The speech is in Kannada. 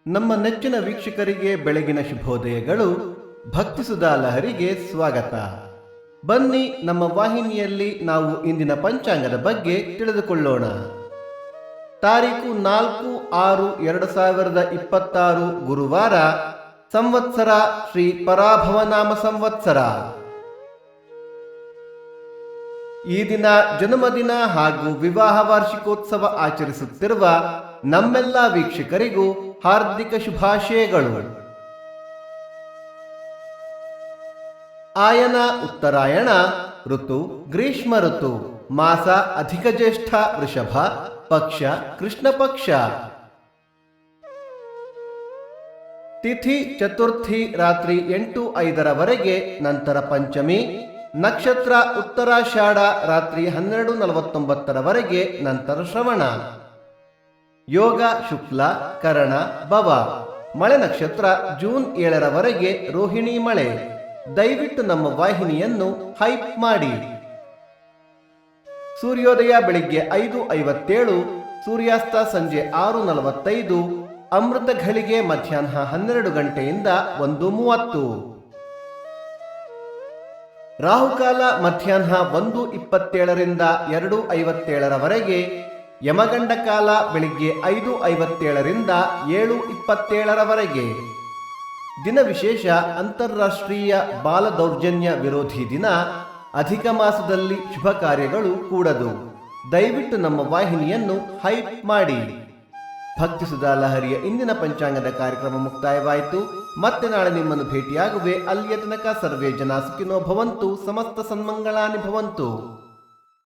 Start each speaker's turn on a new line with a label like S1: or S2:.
S1: ನಮ್ಮ ನೆಚ್ಚಿನ ವೀಕ್ಷಕರಿಗೆ ಬೆಳಗಿನ ಶುಭೋದಯಗಳು. ಭಕ್ತಿ ಸುಧಾ ಲಹರಿಗೆ ಸ್ವಾಗತ. ಬನ್ನಿ, ನಮ್ಮ ವಾಹಿನಿಯಲ್ಲಿ ನಾವು ಇಂದಿನ ಪಂಚಾಂಗದ ಬಗ್ಗೆ ತಿಳಿದುಕೊಳ್ಳೋಣ. ತಾರೀಕು 4/6/2026 ಗುರುವಾರ, ಸಂವತ್ಸರ ಶ್ರೀ ಪರಾಭವನಾಮ ಸಂವತ್ಸರ. ಈ ದಿನ ಜನ್ಮದಿನ ಹಾಗೂ ವಿವಾಹ ವಾರ್ಷಿಕೋತ್ಸವ ಆಚರಿಸುತ್ತಿರುವ ನಮ್ಮೆಲ್ಲ ವೀಕ್ಷಕರಿಗೂ ಹಾರ್ದಿಕ ಶುಭಾಶಯಗಳು. ಆಯನ ಉತ್ತರಾಯಣ ಋತು ಗ್ರೀಷ್ಮ ಋತು, ಮಾಸ ಅಧಿಕ ಜ್ಯೇಷ್ಠ ವೃಷಭ, ಪಕ್ಷ ಕೃಷ್ಣ ಪಕ್ಷ, ತಿಥಿ ಚತುರ್ಥಿ ರಾತ್ರಿ 8:05 ನಂತರ ಪಂಚಮಿ, ನಕ್ಷತ್ರ ಉತ್ತರಾಷಾಢ ರಾತ್ರಿ 12:49 ನಂತರ ಶ್ರವಣ, ಯೋಗ ಶುಕ್ಲ ಕರಣ ಭವ, ಮಳೆ ನಕ್ಷತ್ರ ಜೂನ್ 7 ರೋಹಿಣಿ ಮಳೆ. ದಯವಿಟ್ಟು ನಮ್ಮ ವಾಹಿನಿಯನ್ನು ಹೈಪ್ ಮಾಡಿ. ಸೂರ್ಯೋದಯ ಬೆಳಿಗ್ಗೆ 5:57, ಸೂರ್ಯಾಸ್ತ ಸಂಜೆ 6:45, ಅಮೃತ ಘಳಿಗೆ ಮಧ್ಯಾಹ್ನ 12 ಗಂಟೆಯಿಂದ 1:30. ರಾಹುಕಾಲ ಮಧ್ಯಾಹ್ನ 1:27 2:57, ಯಮಗಂಡ ಕಾಲ ಬೆಳಿಗ್ಗೆ 5:57 7:27. ದಿನ ವಿಶೇಷ ಅಂತಾರಾಷ್ಟ್ರೀಯ ಬಾಲ ದೌರ್ಜನ್ಯ ವಿರೋಧಿ ದಿನ. ಅಧಿಕ ಮಾಸದಲ್ಲಿ ಶುಭ ಕಾರ್ಯಗಳು ಕೂಡದು. ದಯವಿಟ್ಟು ನಮ್ಮ ವಾಹಿನಿಯನ್ನು ಹೈಪ್ ಮಾಡಿ. ಭಕ್ತಿ ಸುಧಾ ಲಹರಿಯ ಇಂದಿನ ಪಂಚಾಂಗದ ಕಾರ್ಯಕ್ರಮ ಮುಕ್ತಾಯವಾಯಿತು. ಮತ್ತೆ ನಾಳೆ ನಿಮ್ಮನ್ನು ಭೇಟಿಯಾಗುವೆ. ಅಲ್ಲಿಯ ತನಕ ಸರ್ವೇ ಜನ ಸುಖಿನೋ ಭವಂತು, ಸಮಸ್ತ ಸನ್ಮಂಗಳಾನಿ ಭವಂತು.